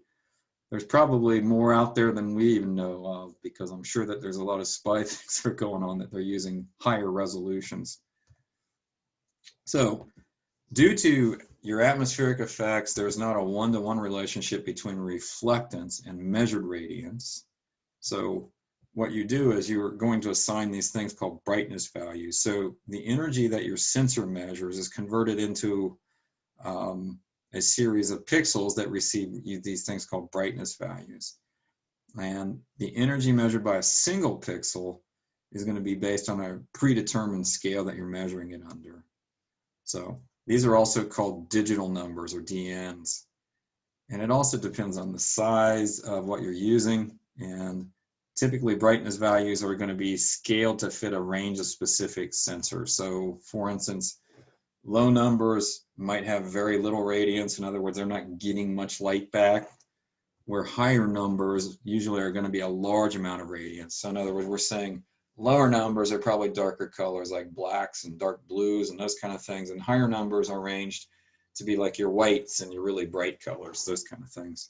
There's probably more out there than we even know of, because I'm sure that there's a lot of spy things that are going on that they're using higher resolutions. So due to your atmospheric effects, there's not a one-to-one relationship between reflectance and measured radiance. So what you do is you're going to assign these things called brightness values. So the energy that your sensor measures is converted into a series of pixels that receive these things called brightness values. And the energy measured by a single pixel is going to be based on a predetermined scale that you're measuring it under. So these are also called digital numbers, or DNs. And it also depends on the size of what you're using. And typically brightness values are going to be scaled to fit a range of specific sensors. So for instance, low numbers might have very little radiance. In other words, they're not getting much light back, where higher numbers usually are going to be a large amount of radiance. So in other words, we're saying lower numbers are probably darker colors like blacks and dark blues and those kind of things. And higher numbers are ranged to be like your whites and your really bright colors, those kind of things.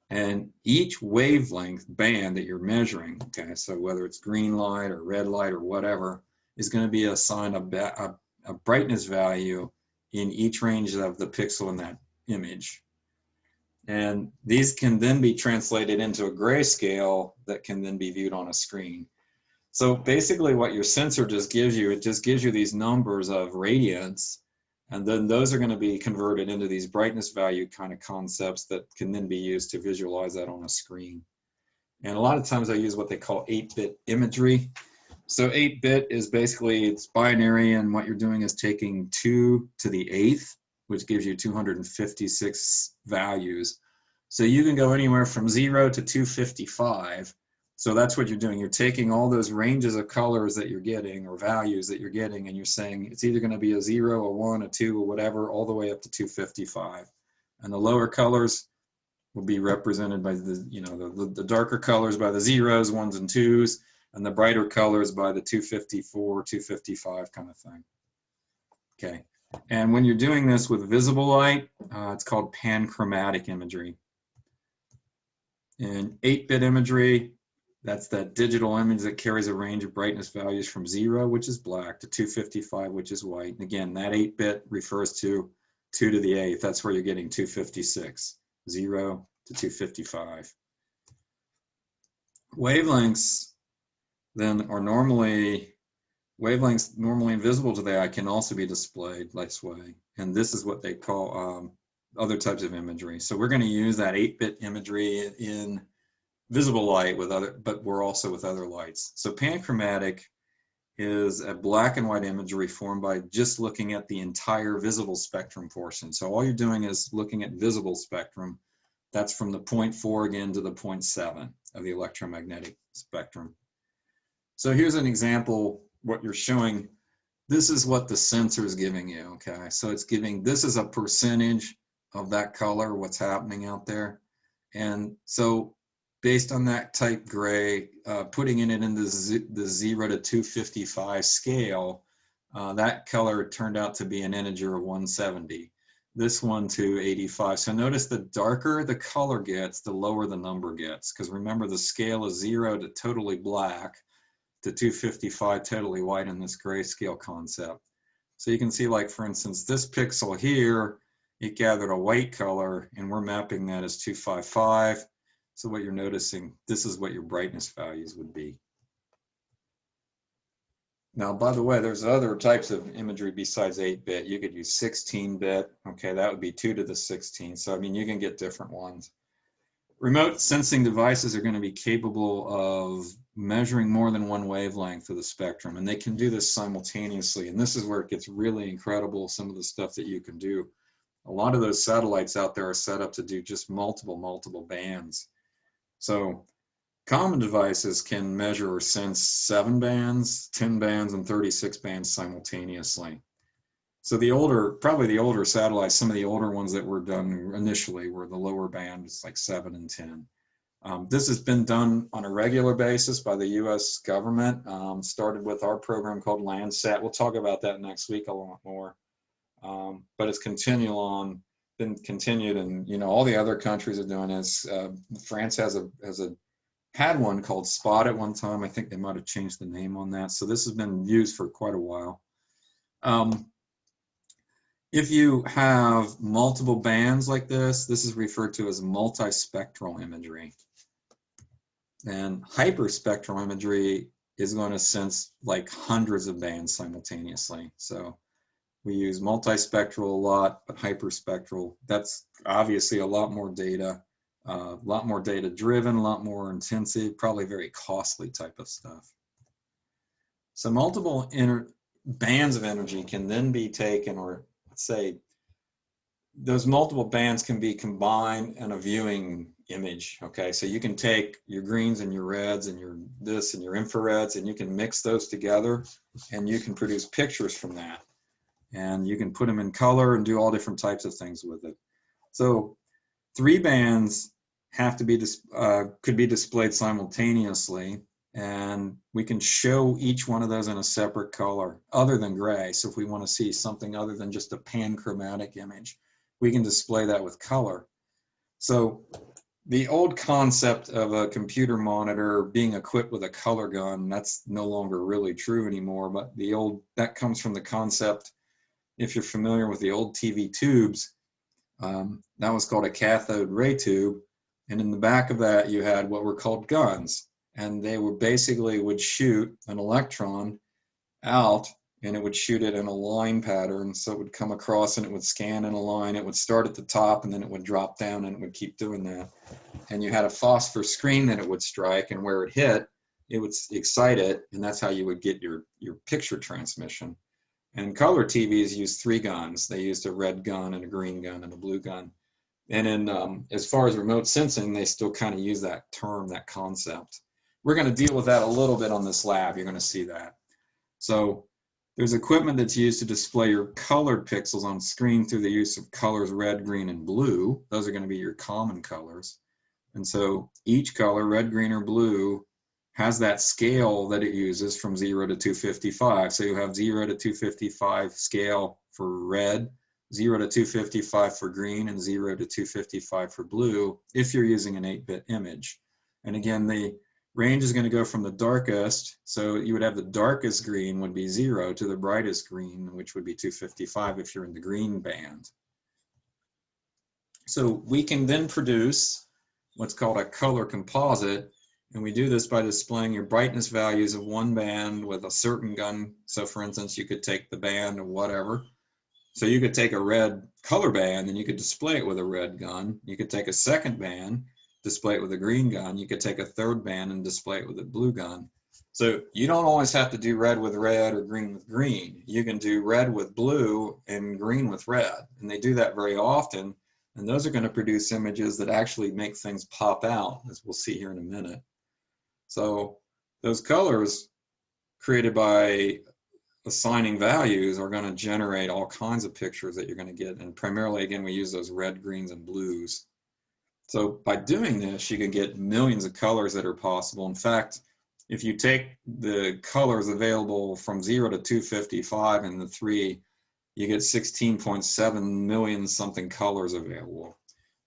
And each wavelength band that you're measuring, okay, so whether it's green light or red light or whatever, is going to be assigned a brightness value in each range of the pixel in that image. And these can then be translated into a grayscale that can then be viewed on a screen. So basically what your sensor just gives you, it just gives you these numbers of radiance, and then those are going to be converted into these brightness value kind of concepts that can then be used to visualize that on a screen. And a lot of times I use what they call 8-bit imagery. So 8-bit is basically, it's binary, and what you're doing is taking 2 to the 8th, which gives you 256 values. So you can go anywhere from 0 to 255. So that's what you're doing. You're taking all those ranges of colors that you're getting or values that you're getting, and you're saying it's either going to be a 0, a 1, a 2, or whatever, all the way up to 255. And the lower colors will be represented by the, you know, the darker colors by the 0s, 1s, and 2s, and the brighter colors by the 254, 255 kind of thing. Okay. And when you're doing this with visible light, it's called panchromatic imagery. In 8-bit imagery, that's that digital image that carries a range of brightness values from 0, which is black, to 255, which is white. And again, that 8-bit refers to 2 to the 8th. That's where you're getting 256, 0 to 255. Wavelengths then are normally invisible to the eye can also be displayed this way. And this is what they call other types of imagery. So we're going to use that 8-bit imagery in visible light with but we're also with other lights. So panchromatic is a black and white imagery formed by just looking at the entire visible spectrum portion. So all you're doing is looking at visible spectrum. That's from the 0.4 again to the 0.7 of the electromagnetic spectrum. So here's an example, what you're showing. This is what the sensor is giving you, okay? So it's giving, this is a percentage of that color, what's happening out there. And so based on that type gray, putting it in the 0 to 255 scale, that color turned out to be an integer of 170. This one to 85. So notice the darker the color gets, the lower the number gets. Because remember, the scale is 0 to totally black to 255 totally white in this grayscale concept. So you can see, like, for instance, this pixel here, it gathered a white color, and we're mapping that as 255. So what you're noticing, this is what your brightness values would be. Now, by the way, there's other types of imagery besides 8-bit. You could use 16-bit. Okay, that would be 2 to the 16th. So, I mean, you can get different ones. Remote sensing devices are going to be capable of measuring more than one wavelength of the spectrum, and they can do this simultaneously. And this is where it gets really incredible, some of the stuff that you can do. A lot of those satellites out there are set up to do just multiple bands. So common devices can measure or sense 7 bands, 10 bands, and 36 bands simultaneously. So probably the older satellites, some of the older ones that were done initially were the lower bands, like 7 and 10. This has been done on a regular basis by the US government, started with our program called Landsat. We'll talk about that next week a lot more. But it's been continued, and you know, all the other countries are doing this. France had one called Spot at one time. I think they might have changed the name on that. So this has been used for quite a while. If you have multiple bands like this is referred to as multispectral imagery. And hyperspectral imagery is going to sense like hundreds of bands simultaneously. So we use multispectral a lot, but hyperspectral, that's obviously a lot more data driven, a lot more intensive, probably very costly type of stuff. So multiple bands of energy can then be taken, or let's say those multiple bands can be combined in a viewing image. Okay, so you can take your greens and your reds and your this and your infrareds, and you can mix those together, and you can produce pictures from that. And you can put them in color and do all different types of things with it. So 3 bands have to be could be displayed simultaneously, and we can show each one of those in a separate color other than gray. So if we want to see something other than just a panchromatic image, we can display that with color. So the old concept of a computer monitor being equipped with a color gun, that's no longer really true anymore, but that comes from the concept, if you're familiar with the old TV tubes, that was called a cathode ray tube. And in the back of that, you had what were called guns. And they would shoot an electron out, and it would shoot it in a line pattern. So it would come across and it would scan in a line. It would start at the top and then it would drop down, and it would keep doing that. And you had a phosphor screen that it would strike, and where it hit, it would excite it. And that's how you would get your picture transmission. And color TVs used 3 guns. They used a red gun and a green gun and a blue gun. And in as far as remote sensing, they still kind of use that term, that concept. We're going to deal with that a little bit on this lab. You're going to see that. So there's equipment that's used to display your colored pixels on screen through the use of colors red, green, and blue. Those are going to be your common colors. And so each color, red, green, or blue, has that scale that it uses from 0 to 255. So you have 0 to 255 scale for red, 0 to 255 for green, and 0 to 255 for blue if you're using an 8-bit image. And again, the range is going to go from the darkest, so you would have the darkest green would be 0 to the brightest green, which would be 255 if you're in the green band. So we can then produce what's called a color composite, and we do this by displaying your brightness values of one band with a certain gun. So for instance, you could take the band or whatever. So you could take a red color band and you could display it with a red gun. You could take a second band, display it with a green gun. You could take a third band and display it with a blue gun. So you don't always have to do red with red or green with green. You can do red with blue and green with red. And they do that very often. And those are going to produce images that actually make things pop out, as we'll see here in a minute. So those colors created by assigning values are going to generate all kinds of pictures that you're going to get. And primarily, again, we use those red, greens, and blues. So by doing this, you can get millions of colors that are possible. In fact, if you take the colors available from 0 to 255 and the 3, you get 16.7 million something colors available.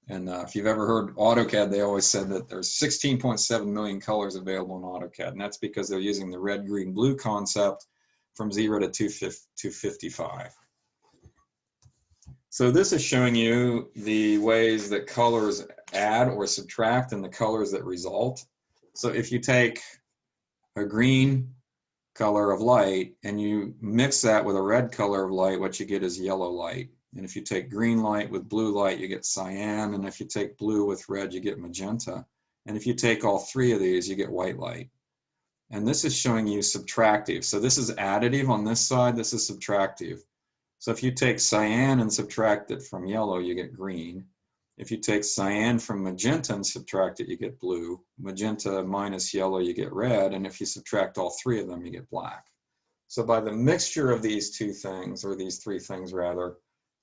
And if you've ever heard AutoCAD, they always said that there's 16.7 million colors available in AutoCAD. And that's because they're using the red, green, blue concept from 0 to 255. So this is showing you the ways that colors add or subtract and the colors that result. So if you take a green color of light and you mix that with a red color of light, what you get is yellow light. And if you take green light with blue light, you get cyan. And if you take blue with red, you get magenta. And if you take all three of these, you get white light. And this is showing you subtractive. So this is additive on this side, this is subtractive. So if you take cyan and subtract it from yellow, you get green. If you take cyan from magenta and subtract it, you get blue. Magenta minus yellow, you get red. And if you subtract all three of them, you get black. So by the mixture of these two things, or these three things rather,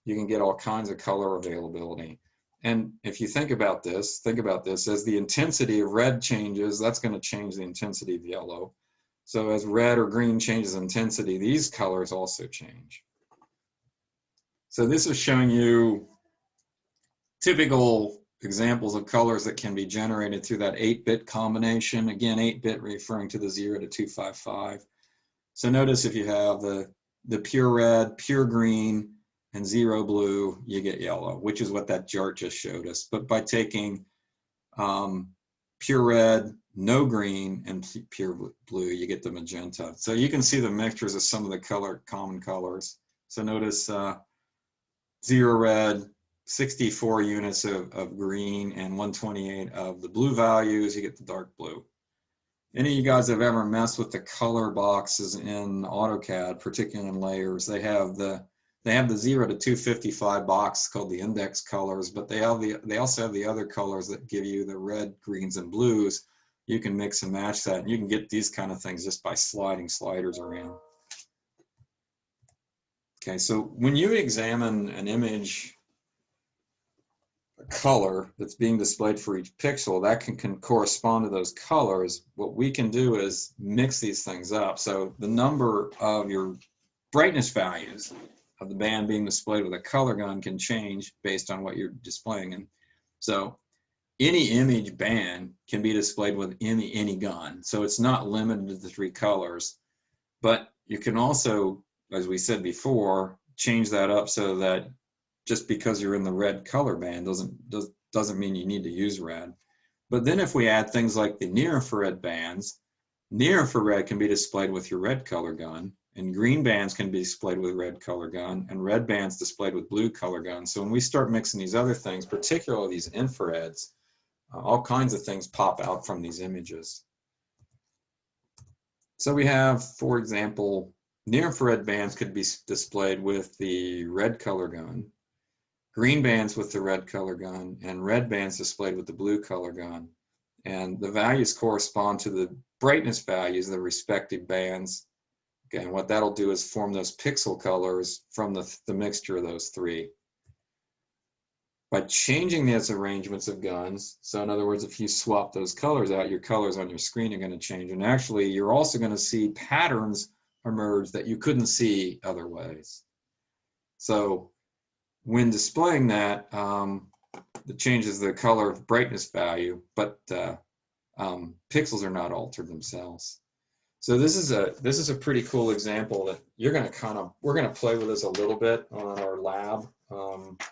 you can get all kinds of color availability. And if you think about this, as the intensity of red changes, that's going to change the intensity of yellow. So as red or green changes intensity, these colors also change. So this is showing you typical examples of colors that can be generated through that 8-bit combination. Again, 8-bit referring to the 0 to 255. So notice if you have the pure red, pure green, and 0 blue, you get yellow, which is what that chart just showed us. But by taking pure red, no green, and pure blue, you get the magenta. So you can see the mixtures of some of the common colors. So notice 0 red, 64 units of green, and 128 of the blue values, you get the dark blue. Any of you guys have ever messed with the color boxes in AutoCAD, particularly in layers, they have the 0 to 255 box called the index colors, but they also have the other colors that give you the red, greens, and blues. You can mix and match that, and you can get these kind of things just by sliding sliders around. Okay, so when you examine an image, a color that's being displayed for each pixel, that can correspond to those colors. What we can do is mix these things up. So the number of your brightness values of the band being displayed with a color gun can change based on what you're displaying. And so any image band can be displayed with any gun. So it's not limited to the 3 colors, but you can also, as we said before, change that up so that just because you're in the red color band doesn't mean you need to use red. But then if we add things like the near infrared bands, near infrared can be displayed with your red color gun, and green bands can be displayed with red color gun, and red bands displayed with blue color gun. So when we start mixing these other things, particularly these infrareds, all kinds of things pop out from these images. So we have, for example, near infrared bands could be displayed with the red color gun, green bands with the red color gun, and red bands displayed with the blue color gun. And the values correspond to the brightness values of the respective bands. Okay, and what that'll do is form those pixel colors from the mixture of those three. By changing these arrangements of guns, so in other words, if you swap those colors out, your colors on your screen are going to change. And actually, you're also going to see patterns emerge that you couldn't see otherwise. So when displaying that, it changes the color of brightness value, but pixels are not altered themselves. So this is a pretty cool example that you're going to we're going to play with this a little bit on our lab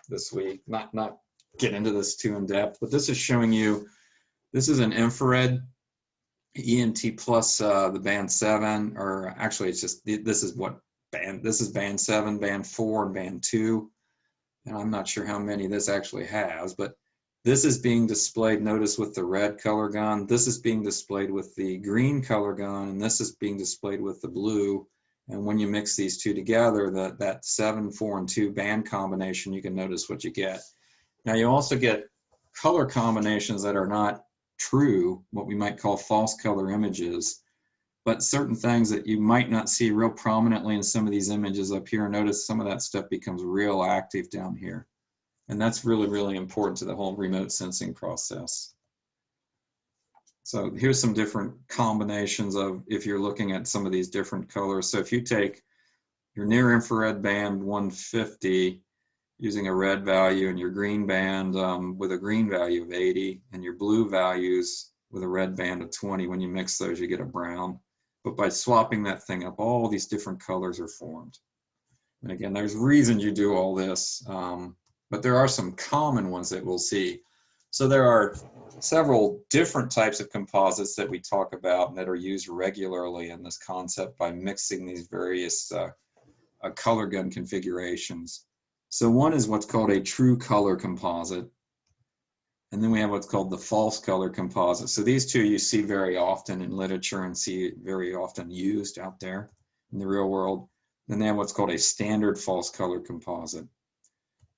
this week. Not get into this too in depth, but this is showing you, this is an infrared ENT plus the band 7, or actually it's just, this is band 7, band 4, and band 2. And I'm not sure how many this actually has, but this is being displayed, notice, with the red color gun. This is being displayed with the green color gun, and this is being displayed with the blue. And when you mix these two together, that 7, 4, and 2 band combination, you can notice what you get. Now you also get color combinations that are not true, what we might call false color images, but certain things that you might not see real prominently in some of these images up here. Notice some of that stuff becomes real active down here. And that's really, really important to the whole remote sensing process. So here's some different combinations of, if you're looking at some of these different colors. So if you take your near infrared band 150 using a red value, and your green band with a green value of 80, and your blue values with a red band of 20, when you mix those, you get a brown. But by swapping that thing up, all these different colors are formed. And again, there's reasons you do all this. But there are some common ones that we'll see. So there are several different types of composites that we talk about and that are used regularly in this concept by mixing these various color gun configurations. So one is what's called a true color composite. And then we have what's called the false color composite. So these two you see very often in literature and see very often used out there in the real world. Then they have what's called a standard false color composite.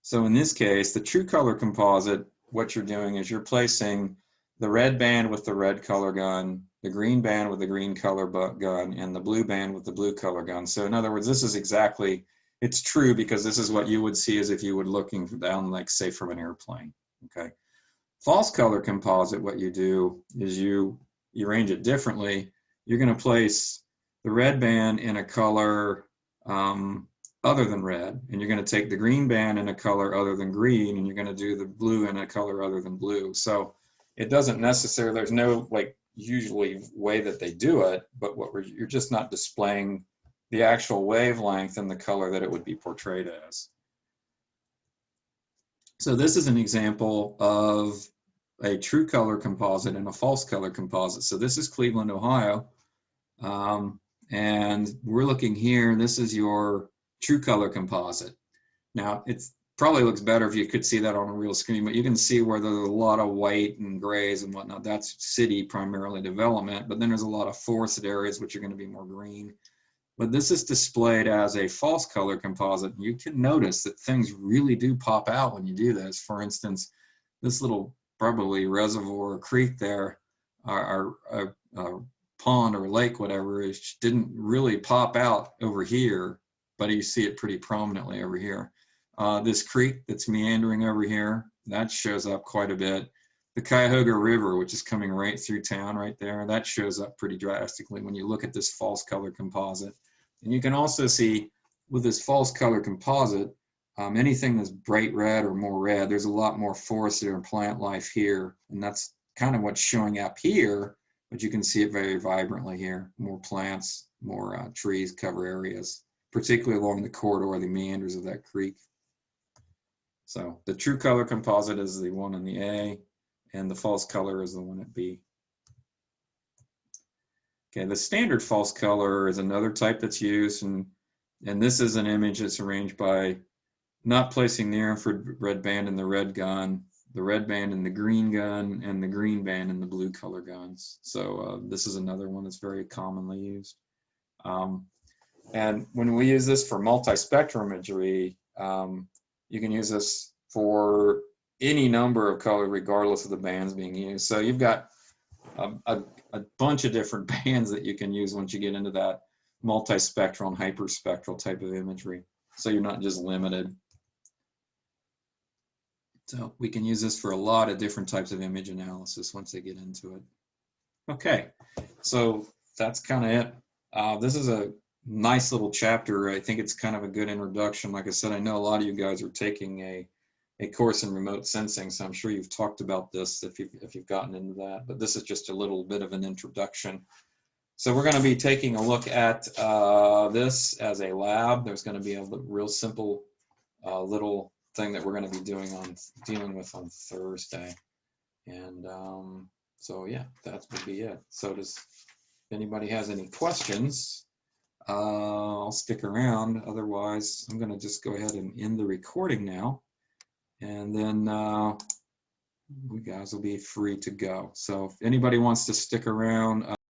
So in this case, the true color composite, what you're doing is you're placing the red band with the red color gun, the green band with the green color gun, and the blue band with the blue color gun. So in other words, this is exactly, it's true because this is what you would see as if you were looking down, like, say, from an airplane. Okay. False color composite, what you do is you arrange it differently. You're going to place the red band in a color other than red, and you're going to take the green band in a color other than green, and you're going to do the blue in a color other than blue. So it doesn't necessarily, there's no like usually way that they do it, but you're just not displaying the actual wavelength and the color that it would be portrayed as. So this is an example of a true color composite and a false color composite. So this is Cleveland, Ohio. And we're looking here, this is your true color composite. Now, it probably looks better if you could see that on a real screen, but you can see where there's a lot of white and grays and whatnot. That's city primarily development, but then there's a lot of forested areas which are going to be more green. But this is displayed as a false color composite. You can notice that things really do pop out when you do this. For instance, this little probably reservoir or creek there, or pond or lake, whatever, it didn't really pop out over here, but you see it pretty prominently over here. This creek that's meandering over here, that shows up quite a bit. The Cuyahoga River, which is coming right through town right there, that shows up pretty drastically when you look at this false color composite. And you can also see with this false color composite, anything that's bright red or more red, there's a lot more forested and plant life here. And that's kind of what's showing up here, but you can see it very vibrantly here. More plants, more trees, cover areas, particularly along the corridor, the meanders of that creek. So the true color composite is the one in the A, and the false color is the one at B. Okay, the standard false color is another type that's used, and this is an image that's arranged by not placing the infrared band in the red gun, the red band in the green gun, and the green band in the blue color guns. So this is another one that's very commonly used. And when we use this for multispectrum imagery, you can use this for any number of color regardless of the bands being used. So you've got a bunch of different bands that you can use once you get into that multispectral and hyperspectral type of imagery. So you're not just limited. So we can use this for a lot of different types of image analysis once they get into it. Okay, so that's kind of it. This is a nice little chapter. I think it's kind of a good introduction. Like I said, I know a lot of you guys are taking a course in remote sensing, so I'm sure you've talked about this if you've gotten into that, but this is just a little bit of an introduction. So we're going to be taking a look at this as a lab. There's going to be a real simple little thing that we're going to be dealing with on Thursday. And so yeah, that would be it. So if anybody has any questions, I'll stick around. Otherwise, I'm going to just go ahead and end the recording now. And then you guys will be free to go. So if anybody wants to stick around,